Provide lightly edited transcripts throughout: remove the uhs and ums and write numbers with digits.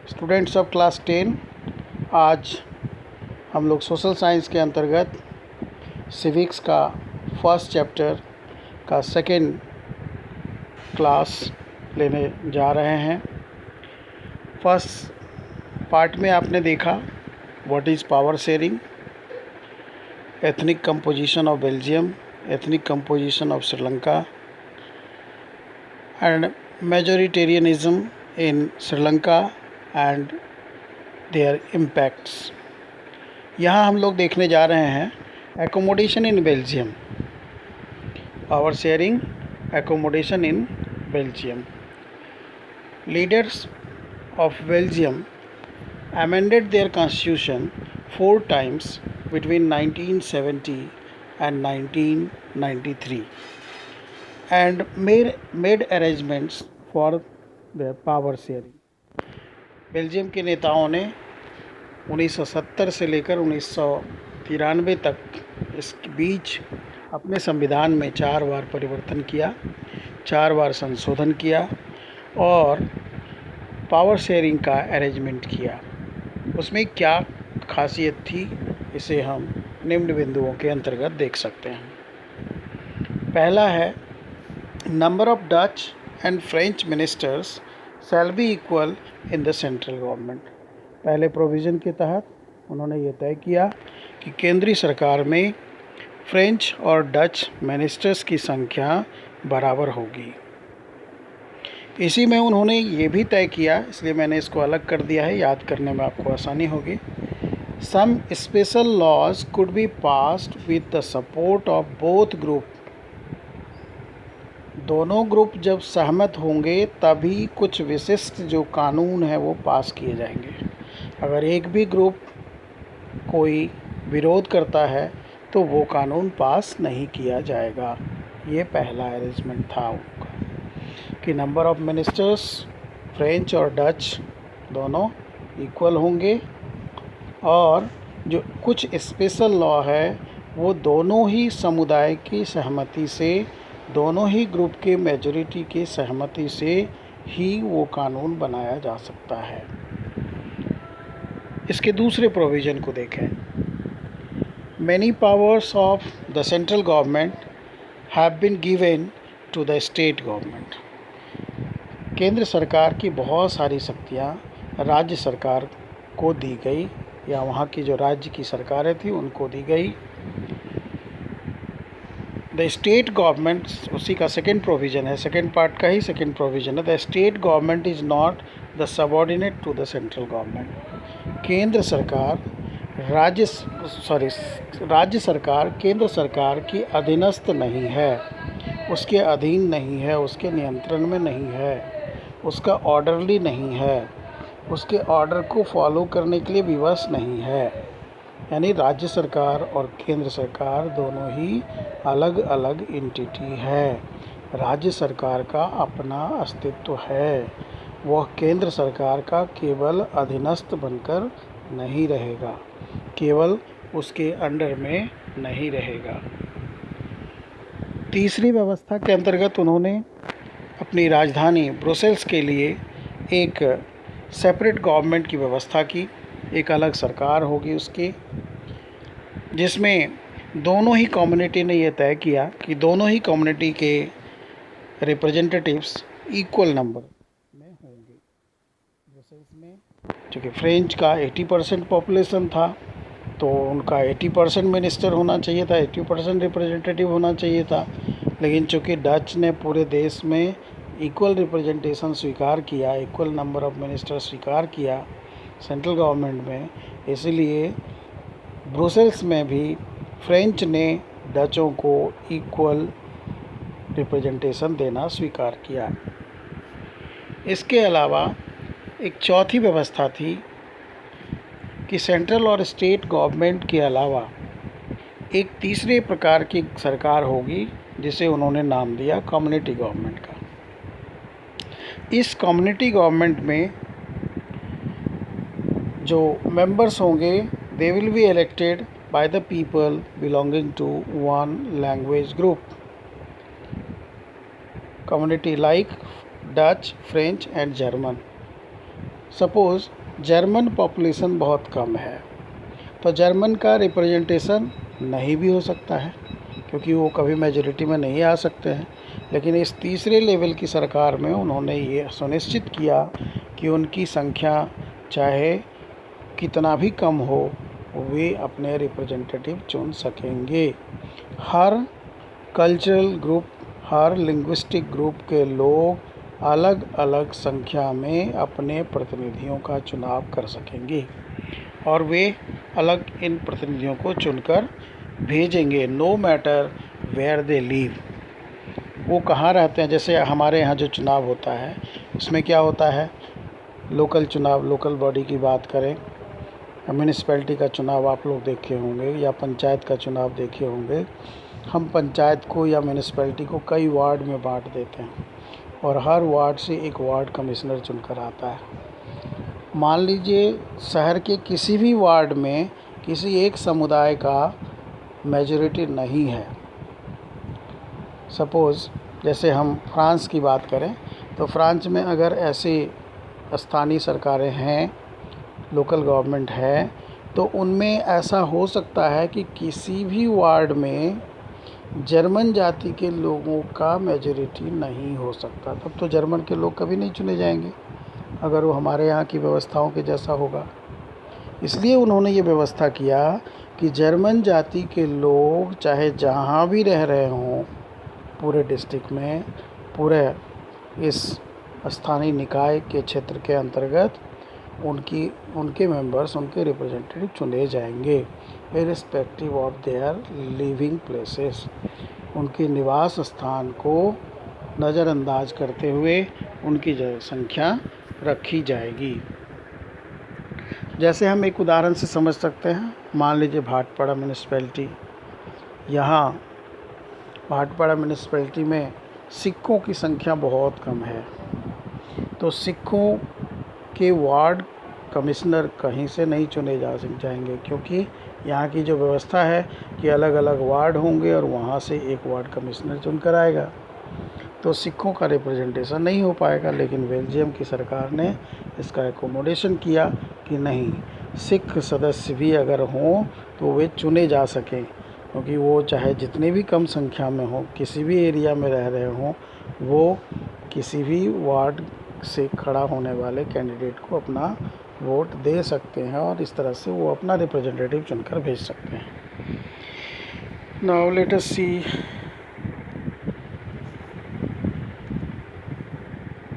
Students of class 10, आज हम लोग सोशल साइंस के अंतर्गत सिविक्स का फर्स्ट चैप्टर का सेकेंड क्लास लेने जा रहे हैं। फर्स्ट पार्ट में आपने देखा what is power sharing, ethnic composition of Belgium, ethnic composition of Sri Lanka and majoritarianism in Sri Lanka and their impacts. यहाँ हम लोग देखने जा रहे हैं accommodation in Belgium, power sharing, accommodation in Belgium. Leaders of Belgium amended their constitution 4 times between 1970 and 1993 and made arrangements for their power sharing. Belgium के नेताओं ने 1970 से लेकर 1993 तक इस बीच अपने संविधान में 4 बार परिवर्तन किया, 4 बार संशोधन किया और पावर शेयरिंग का अरेंजमेंट किया। उसमें क्या खासियत थी, इसे हम निम्न बिंदुओं के अंतर्गत देख सकते हैं। पहला है, number of Dutch and French ministers shall be equal in the central government. पहले प्रोविज़न के तहत उन्होंने ये तय किया कि केंद्रीय सरकार में फ्रेंच और डच मिनिस्टर्स की संख्या बराबर होगी। इसी में उन्होंने ये भी तय किया, इसलिए मैंने इसको अलग कर दिया है, याद करने में आपको आसानी होगी। Some special laws could be passed with the support of both group. दोनों ग्रुप जब सहमत होंगे तभी कुछ विशिष्ट जो कानून है वो पास किए जाएंगे। अगर एक भी ग्रुप कोई विरोध करता है तो वो कानून पास नहीं किया जाएगा। ये पहला अरेंजमेंट था उनका कि नंबर ऑफ मिनिस्टर्स फ्रेंच और डच दोनों इक्वल होंगे और जो कुछ स्पेशल लॉ है वो दोनों ही समुदाय की सहमति से, दोनों ही ग्रुप के मेजॉरिटी की सहमति से ही वो कानून बनाया जा सकता है। इसके दूसरे प्रोविज़न को देखें। Many powers of the central government have been given to the state government. केंद्र सरकार की बहुत सारी शक्तियाँ राज्य सरकार को दी गई या वहाँ की जो राज्य की सरकारें थी उनको दी गई। द स्टेट गवर्नमेंट, उसी का सेकेंड प्रोविज़न है, सेकेंड पार्ट का ही सेकेंड प्रोविज़न है। The state government is not the subordinate to the central government. केंद्र सरकार राज्य सरकार केंद्र सरकार की अधीनस्थ नहीं है, उसके अधीन नहीं है, उसके नियंत्रण में नहीं है, उसका ऑर्डरली नहीं है, उसके ऑर्डर को फॉलो करने के लिए विवश नहीं है। यानी राज्य सरकार और केंद्र सरकार दोनों ही अलग अलग एंटिटी है। राज्य सरकार का अपना अस्तित्व है, वह केंद्र सरकार का केवल अधीनस्थ बनकर नहीं रहेगा, केवल उसके अंडर में नहीं रहेगा। तीसरी व्यवस्था के अंतर्गत उन्होंने अपनी राजधानी ब्रुसेल्स के लिए एक सेपरेट गवर्नमेंट की व्यवस्था की, एक अलग सरकार होगी उसकी, जिसमें दोनों ही कम्युनिटी ने यह तय किया कि दोनों ही कम्युनिटी के रिप्रेजेंटेटिव्स इक्वल नंबर में होंगे। ब्रुसेल्स में चूँकि फ्रेंच का 80% पॉपुलेशन था तो उनका 80% मिनिस्टर होना चाहिए था, 80% रिप्रेजेंटेटिव होना चाहिए था। लेकिन चूँकि डच ने पूरे देश में इक्वल रिप्रेजेंटेशन स्वीकार किया, इक्वल नंबर ऑफ मिनिस्टर स्वीकार किया सेंट्रल गवर्नमेंट में, इसलिए ब्रुसेल्स में भी फ्रेंच ने डचों को इक्वल रिप्रेजेंटेशन देना स्वीकार किया। इसके अलावा एक चौथी व्यवस्था थी कि सेंट्रल और स्टेट गवर्नमेंट के अलावा एक तीसरे प्रकार की सरकार होगी जिसे उन्होंने नाम दिया कम्युनिटी गवर्नमेंट का। इस कम्युनिटी गवर्नमेंट में जो मेंबर्स होंगे they will be elected by the people belonging to one language group. Community like Dutch, French and German. Suppose German population बहुत कम है, तो जर्मन का रिप्रेजेंटेशन नहीं भी हो सकता है, क्योंकि वो कभी मेजॉरिटी में नहीं आ सकते हैं। लेकिन इस तीसरे लेवल की सरकार में उन्होंने ये सुनिश्चित किया कि उनकी संख्या चाहे कितना भी कम हो, वे अपने रिप्रेजेंटेटिव चुन सकेंगे। हर कल्चरल ग्रुप, हर लिंग्विस्टिक ग्रुप के लोग अलग अलग संख्या में अपने प्रतिनिधियों का चुनाव कर सकेंगे और वे अलग इन प्रतिनिधियों को चुनकर भेजेंगे, no matter where they live, वो कहाँ रहते हैं। जैसे हमारे यहाँ जो चुनाव होता है उसमें क्या होता है, लोकल चुनाव, लोकल बॉडी की बात करें, म्यूनिसिपैलिटी का चुनाव आप लोग देखे होंगे या पंचायत का चुनाव देखे होंगे। हम पंचायत को या म्यूनिसिपैलिटी को कई वार्ड में बांट देते हैं और हर वार्ड से एक वार्ड कमिश्नर चुनकर आता है। मान लीजिए शहर के किसी भी वार्ड में किसी एक समुदाय का मेजॉरिटी नहीं है। सपोज़ जैसे हम फ्रांस की बात करें, तो फ्रांस में अगर ऐसी स्थानीय सरकारें हैं, लोकल गवर्नमेंट है, तो उनमें ऐसा हो सकता है कि किसी भी वार्ड में जर्मन जाति के लोगों का मेजॉरिटी नहीं हो सकता। तब तो जर्मन के लोग कभी नहीं चुने जाएंगे अगर वो हमारे यहाँ की व्यवस्थाओं के जैसा होगा। इसलिए उन्होंने ये व्यवस्था किया कि जर्मन जाति के लोग चाहे जहाँ भी रह रहे हों पूरे डिस्ट्रिक्ट में, पूरे इस स्थानीय निकाय के क्षेत्र के अंतर्गत उनके मेंबर्स, उनके रिप्रेजेंटेटिव चुने जाएंगे irrespective of their living places. उनके निवास स्थान को नज़रअंदाज करते हुए उनकी संख्या रखी जाएगी। जैसे हम एक उदाहरण से समझ सकते हैं, मान लीजिए भाटपाड़ा म्यूनिसिपैलिटी, यहाँ भाटपाड़ा म्यूनिसिपैलिटी में सिखों की संख्या बहुत कम है, तो सिखों के वार्ड कमिश्नर कहीं से नहीं चुने जाएंगे, क्योंकि यहाँ की जो व्यवस्था है कि अलग अलग वार्ड होंगे और वहाँ से एक वार्ड कमिश्नर चुनकर आएगा, तो सिखों का रिप्रेजेंटेशन नहीं हो पाएगा। लेकिन बेल्जियम की सरकार ने इसका एकोमोडेशन किया कि नहीं, सिख सदस्य भी अगर हों तो वे चुने जा सकें, क्योंकि वो चाहे जितनी भी कम संख्या में हो, किसी भी एरिया में रह रहे हों, वो किसी भी वार्ड से खड़ा होने वाले कैंडिडेट को अपना वोट दे सकते हैं और इस तरह से वो अपना रिप्रेजेंटेटिव चुनकर भेज सकते हैं। नाउ लेट अस सी,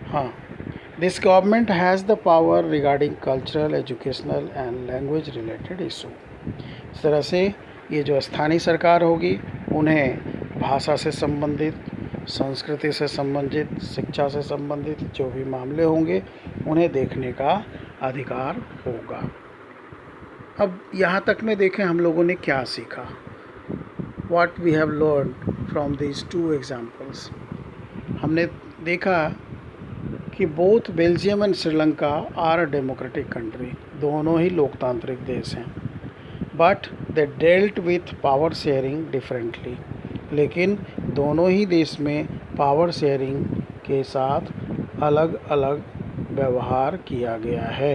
हाँ, this government has the power regarding cultural, educational and language related issue. इस तरह से ये जो स्थानीय सरकार होगी उन्हें भाषा से संबंधित, संस्कृति से संबंधित, शिक्षा से संबंधित जो भी मामले होंगे उन्हें देखने का अधिकार होगा। अब यहाँ तक में देखें हम लोगों ने क्या सीखा, what we have learn from these two examples. हमने देखा कि both Belgium and Sri Lanka are a democratic country, दोनों ही लोकतांत्रिक देश हैं, but they dealt with power sharing differently. लेकिन दोनों ही देश में पावर शेयरिंग के साथ अलग अलग व्यवहार किया गया है,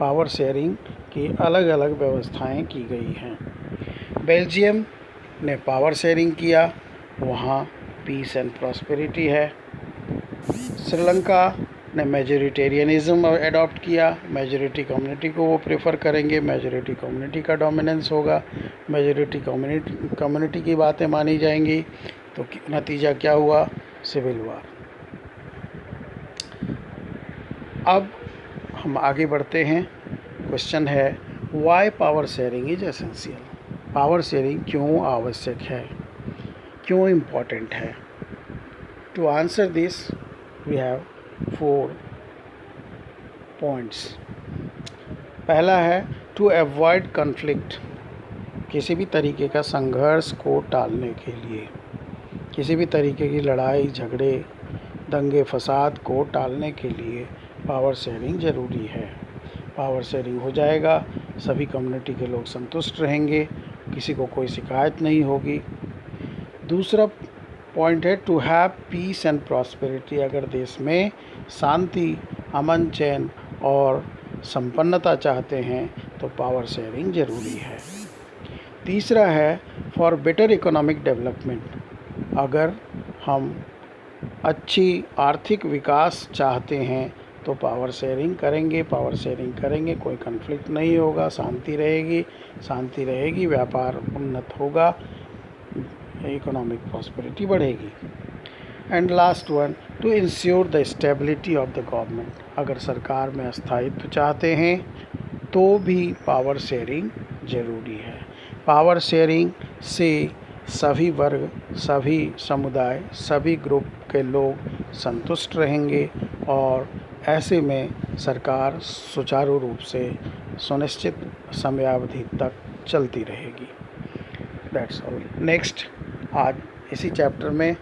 पावर शेयरिंग की अलग अलग व्यवस्थाएं की गई हैं। बेल्जियम ने पावर शेयरिंग किया, वहाँ पीस एंड प्रॉस्पेरिटी है। श्रीलंका ने मेजोरिटेरियनिज़्म अडॉप्ट किया, मेजॉरिटी कम्युनिटी को वो प्रेफर करेंगे, मेजॉरिटी कम्युनिटी का डोमिनेंस होगा, मेजॉरिटी कम्युनिटी की बातें मानी जाएंगी, तो नतीजा क्या हुआ, सिविल वार। अब हम आगे बढ़ते हैं। क्वेश्चन है, why power sharing is essential, power sharing क्यों आवश्यक है, क्यों इम्पोर्टेंट है। To answer this we have 4 points. पहला है टू अवॉइड कन्फ्लिक्ट, किसी भी तरीके का संघर्ष को टालने के लिए, किसी भी तरीके की लड़ाई झगड़े दंगे फसाद को टालने के लिए पावर शेयरिंग ज़रूरी है। पावर शेयरिंग हो जाएगा, सभी कम्युनिटी के लोग संतुष्ट रहेंगे, किसी को कोई शिकायत नहीं होगी। दूसरा पॉइंट है to have peace and prosperity, अगर देश में शांति, अमन चैन और संपन्नता चाहते हैं तो पावर शेयरिंग ज़रूरी है। तीसरा है फॉर बेटर इकोनॉमिक डेवलपमेंट। अगर हम अच्छी आर्थिक विकास चाहते हैं तो पावर शेयरिंग करेंगे, कोई कन्फ्लिक्ट नहीं होगा, शांति रहेगी, व्यापार उन्नत होगा, इकोनॉमिक प्रॉस्पेरिटी बढ़ेगी। And last one, to ensure the stability of the government. अगर सरकार में स्थायित्व चाहते हैं तो भी पावर शेयरिंग ज़रूरी है। पावर शेयरिंग से सभी वर्ग, सभी समुदाय, सभी ग्रुप के लोग संतुष्ट रहेंगे और ऐसे में सरकार सुचारू रूप से सुनिश्चित समयावधि तक चलती रहेगी। That's all. नेक्स्ट, आज इसी चैप्टर में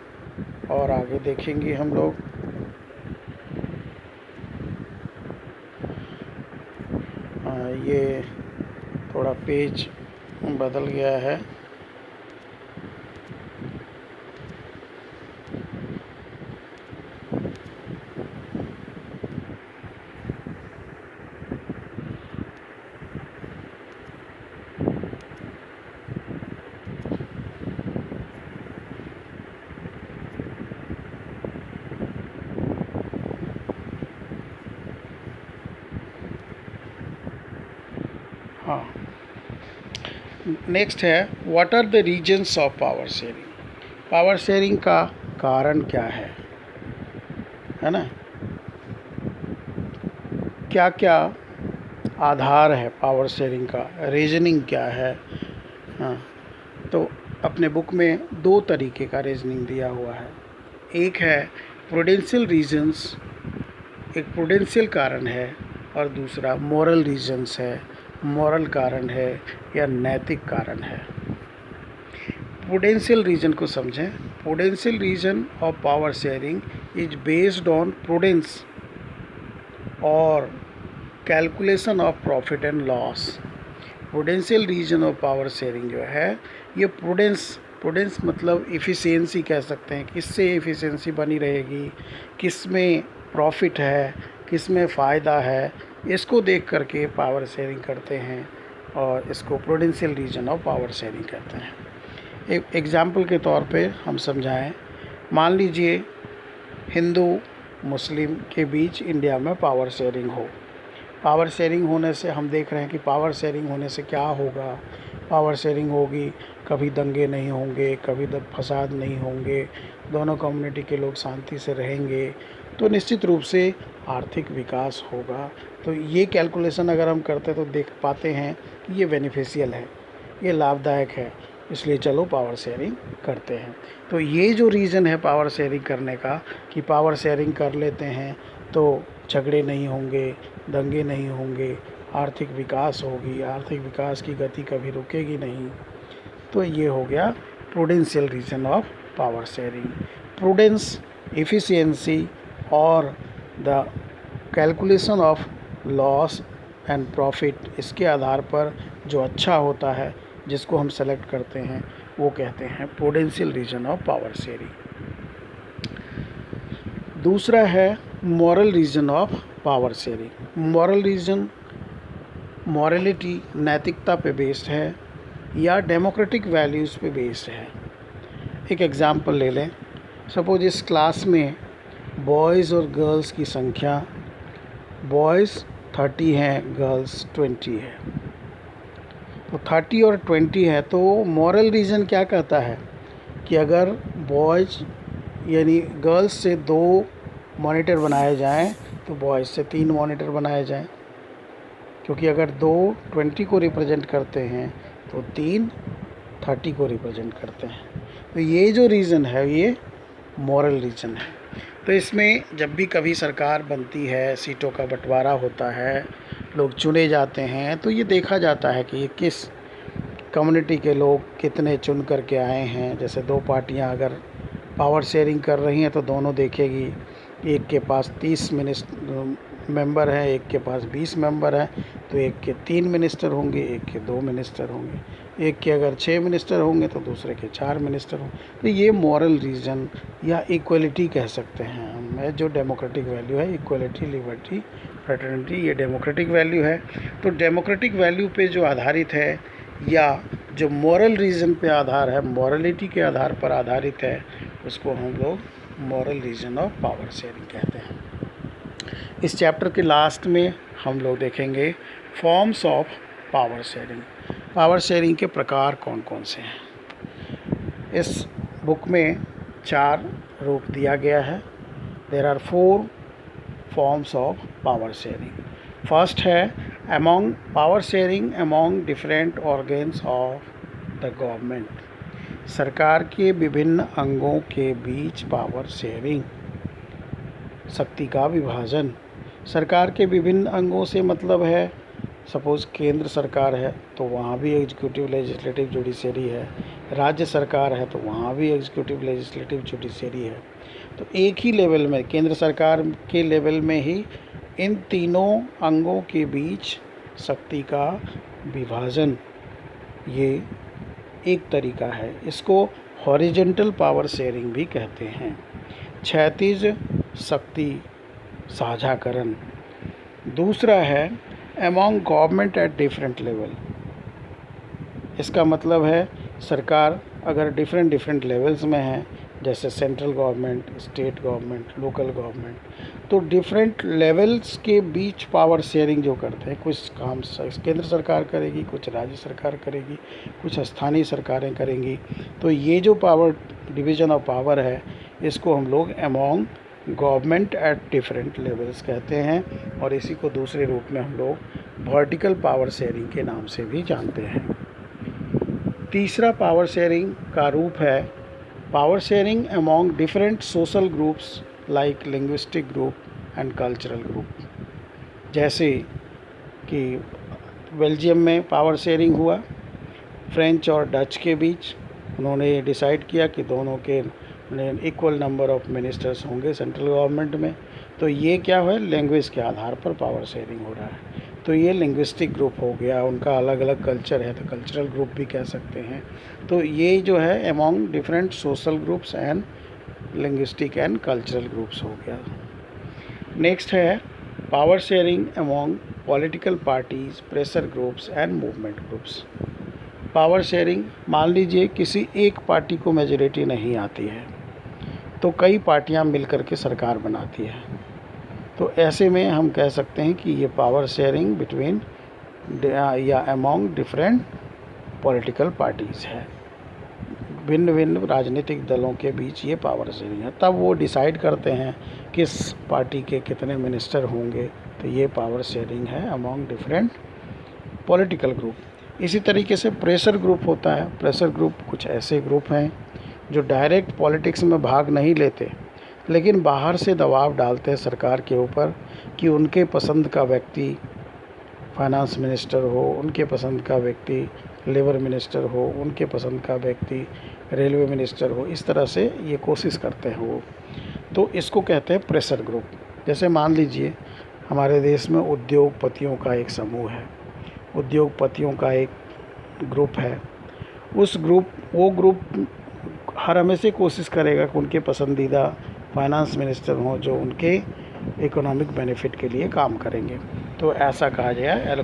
और आगे देखेंगे हम लोग। ये थोड़ा पेज बदल गया है। हाँ, नेक्स्ट है what are the reasons of power sharing. Power sharing का कारण क्या है ना, क्या क्या आधार है पावर शेयरिंग का, रीजनिंग क्या है। हाँ, तो अपने बुक में दो तरीके का रीजनिंग दिया हुआ है। एक है प्रूडेंशियल रीजन्स, एक प्रूडेंशियल कारण है, और दूसरा मॉरल रीजन्स है, मॉरल कारण है या नैतिक कारण है। प्रूडेंशियल रीजन को समझें। Prudential reason of power sharing is based on prudence और calculation of profit and loss. Prudential reason of power sharing जो है ये प्रूडेंस मतलब इफ़िशियंसी कह सकते हैं, किससे इफ़िशियंसी बनी रहेगी, किस में प्रॉफिट है, किस में फ़ायदा है, इसको देख करके पावर शेयरिंग करते हैं और इसको prudential reason of power sharing कहते हैं। एक एग्जाम्पल के तौर पे हम समझाएं, मान लीजिए हिंदू मुस्लिम के बीच इंडिया में पावर शेयरिंग हो। पावर शेयरिंग होने से हम देख रहे हैं कि पावर शेयरिंग होने से क्या होगा। पावर शेयरिंग होगी, कभी दंगे नहीं होंगे, कभी फसाद नहीं होंगे, दोनों कम्युनिटी के लोग शांति से रहेंगे, तो निश्चित रूप से आर्थिक विकास होगा। तो ये कैलकुलेशन अगर हम करते तो देख पाते हैं कि ये बेनिफिशियल है, ये लाभदायक है, इसलिए चलो पावर शेयरिंग करते हैं। तो ये जो रीज़न है पावर शेयरिंग करने का कि पावर शेयरिंग कर लेते हैं तो झगड़े नहीं होंगे, दंगे नहीं होंगे, आर्थिक विकास होगी, आर्थिक विकास की गति कभी रुकेगी नहीं। तो ये हो गया prudential reason of power sharing. Prudence, efficiency और the calculation of loss and profit, इसके आधार पर जो अच्छा होता है जिसको हम सेलेक्ट करते हैं वो कहते हैं prudential reason of power sharing. दूसरा है moral reason of power sharing. Moral reason morality, नैतिकता पे बेस्ड है या डेमोक्रेटिक वैल्यूज़ पे बेस्ड है। एक एग्जांपल ले लें, सपोज इस क्लास में बॉयज़ और गर्ल्स की संख्या, बॉयज़ 30 हैं, गर्ल्स 20 है। तो 30 और 20 है, तो मॉरल रीज़न क्या कहता है कि अगर बॉयज़ यानी गर्ल्स से 2 मॉनिटर बनाए जाएं तो बॉयज़ से 3 मॉनिटर बनाए जाएं, क्योंकि अगर 2 20 को रिप्रेजेंट करते हैं तो 3 30 को रिप्रेजेंट करते हैं। तो ये जो रीज़न है ये मॉरल रीज़न है। तो इसमें जब भी कभी सरकार बनती है, सीटों का बंटवारा होता है, लोग चुने जाते हैं, तो ये देखा जाता है कि ये किस कम्युनिटी के लोग कितने चुन करके आए हैं। जैसे 2 पार्टियां अगर पावर शेयरिंग कर रही हैं तो दोनों देखेगी, एक के पास 30 मेंबर हैं, एक के पास 20 मेंबर हैं, तो एक के 3 मिनिस्टर होंगे, एक के 2 मिनिस्टर होंगे, एक के अगर 6 मिनिस्टर होंगे तो दूसरे के 4 मिनिस्टर होंगे। तो ये मॉरल रीज़न या इक्वलिटी कह सकते हैं हम, जो डेमोक्रेटिक वैल्यू है, इक्वलिटी, लिबर्टी फ्रेटर्निटी ये डेमोक्रेटिक वैल्यू है। तो डेमोक्रेटिक वैल्यू पे जो आधारित है या जो मॉरल रीज़न पे आधार है, मॉरलिटी के आधार पर आधारित है, उसको हम लोग moral reason of power sharing कहते हैं। इस चैप्टर के लास्ट में हम लोग देखेंगे forms of power sharing. Power sharing के प्रकार कौन कौन से हैं। इस बुक में 4 रूप दिया गया है। There are 4 forms of power sharing. First है among power sharing among different organs of the government. सरकार के विभिन्न अंगों के बीच पावर शेयरिंग, शक्ति का विभाजन। सरकार के विभिन्न अंगों से मतलब है, सपोज़ केंद्र सरकार है तो वहाँ भी एग्जीक्यूटिव लेजिस्लेटिव जुडिशरी है, राज्य सरकार है तो वहाँ भी एग्जीक्यूटिव लेजिस्लेटिव जुडिशरी है। तो एक ही लेवल में, केंद्र सरकार के लेवल में ही इन तीनों अंगों के बीच शक्ति का विभाजन, ये एक तरीका है। इसको हॉरिजॉन्टल पावर शेयरिंग भी कहते हैं। क्षैतिज शक्ति साझाकरण। दूसरा है among government at different level. इसका मतलब है सरकार अगर डिफरेंट लेवल्स में है, जैसे central government, state government, local government, तो डिफरेंट लेवल्स के बीच पावर शेयरिंग जो करते हैं, कुछ काम केंद्र सरकार करेगी, कुछ राज्य सरकार करेगी, कुछ स्थानीय सरकारें करेंगी। तो ये जो पावर डिवीज़न ऑफ पावर है, इसको हम लोग among government at different levels कहते हैं, और इसी को दूसरे रूप में हम लोग वर्टिकल पावर शेयरिंग के नाम से भी जानते हैं। तीसरा पावर शेयरिंग का रूप है power sharing among different social groups like linguistic group and cultural group. जैसे कि बेल्जियम में पावर शेयरिंग हुआ फ्रेंच और डच के बीच। उन्होंने डिसाइड किया कि दोनों के इक्वल नंबर ऑफ मिनिस्टर्स होंगे सेंट्रल गवर्नमेंट में। तो ये क्या है, लैंग्वेज के आधार पर पावर शेयरिंग हो रहा है। तो ये लिंग्विस्टिक ग्रुप हो गया, उनका अलग अलग कल्चर है तो कल्चरल ग्रुप भी कह सकते हैं। तो ये जो है among different social groups and linguistic and cultural groups हो गया। नेक्स्ट है power sharing among political parties, pressure groups and movement groups. Power sharing, मान लीजिए किसी एक पार्टी को मेजॉरिटी नहीं आती है तो कई पार्टियां मिलकर के सरकार बनाती है। तो ऐसे में हम कह सकते हैं कि ये पावर शेयरिंग बिटवीन या अमॉन्ग डिफरेंट पॉलिटिकल पार्टीज़ है। भिन्न भिन्न राजनीतिक दलों के बीच ये पावर शेयरिंग है। तब वो डिसाइड करते हैं किस पार्टी के कितने मिनिस्टर होंगे। तो ये पावर शेयरिंग है अमॉन्ग डिफरेंट पॉलिटिकल ग्रुप। इसी तरीके से प्रेशर ग्रुप होता है। प्रेशर ग्रुप कुछ ऐसे ग्रुप हैं जो डायरेक्ट पॉलिटिक्स में भाग नहीं लेते, लेकिन बाहर से दबाव डालते हैं सरकार के ऊपर कि उनके पसंद का व्यक्ति फाइनेंस मिनिस्टर हो, उनके पसंद का व्यक्ति लेबर मिनिस्टर हो, उनके पसंद का व्यक्ति रेलवे मिनिस्टर हो। इस तरह से ये कोशिश करते हैं वो। तो इसको कहते हैं प्रेशर ग्रुप। जैसे मान लीजिए हमारे देश में उद्योगपतियों का एक समूह है, उद्योगपतियों का एक ग्रुप है। वो ग्रुप हर हमेशा कोशिश करेगा कि उनके पसंदीदा फाइनेंस मिनिस्टर हों जो उनके इकोनॉमिक बेनिफिट के लिए काम करेंगे। तो ऐसा कहा जाए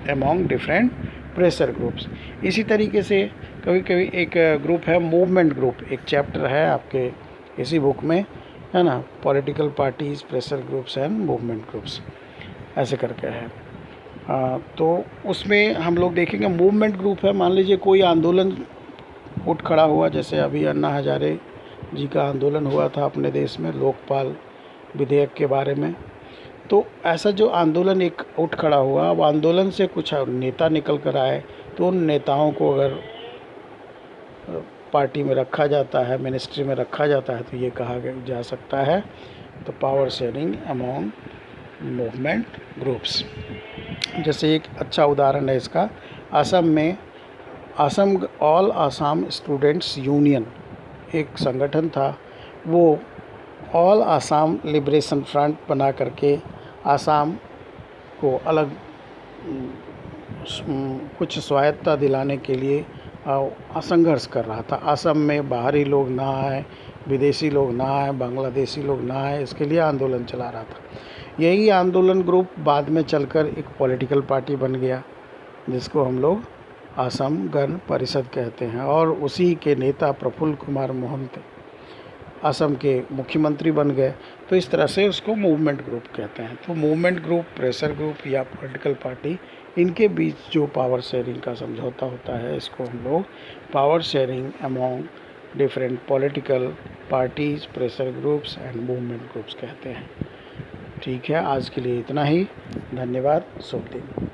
अमॉन्ग डिफरेंट प्रेशर ग्रुप्स। इसी तरीके से कभी कभी एक ग्रुप है मूवमेंट ग्रुप। एक चैप्टर है आपके इसी बुक में, है ना, political parties, pressure groups and movement groups, ऐसे करके है। तो उसमें हम लोग देखेंगे मूवमेंट ग्रुप है। मान लीजिए कोई आंदोलन उठ खड़ा हुआ, जैसे अभी अन्ना हजारे जी का आंदोलन हुआ था अपने देश में लोकपाल विधेयक के बारे में। तो ऐसा जो आंदोलन एक उठ खड़ा हुआ, अब आंदोलन से कुछ नेता निकल कर आए तो उन नेताओं को अगर पार्टी में रखा जाता है, मिनिस्ट्री में रखा जाता है, तो ये कहा जा सकता है तो power sharing among movement groups. जैसे एक अच्छा उदाहरण है इसका, असम में ऑल आसाम स्टूडेंट्स यूनियन एक संगठन था। वो ऑल आसाम लिबरेशन फ्रंट बना करके आसाम को अलग कुछ स्वायत्तता दिलाने के लिए संघर्ष कर रहा था। असम में बाहरी लोग ना आए, विदेशी लोग ना आए, बांग्लादेशी लोग ना आए, इसके लिए आंदोलन चला रहा था। यही आंदोलन ग्रुप बाद में चलकर एक पॉलिटिकल पार्टी बन गया, जिसको हम लोग असम गण परिषद कहते हैं, और उसी के नेता प्रफुल्ल कुमार मोहंती असम के मुख्यमंत्री बन गए। तो इस तरह से उसको मूवमेंट ग्रुप कहते हैं। तो मूवमेंट ग्रुप, प्रेशर ग्रुप या पॉलिटिकल पार्टी, इनके बीच जो पावर शेयरिंग का समझौता होता है, इसको हम लोग power sharing among different political parties, pressure groups and movement groups कहते हैं। ठीक है, आज के लिए इतना ही। धन्यवाद। शुभ दिन।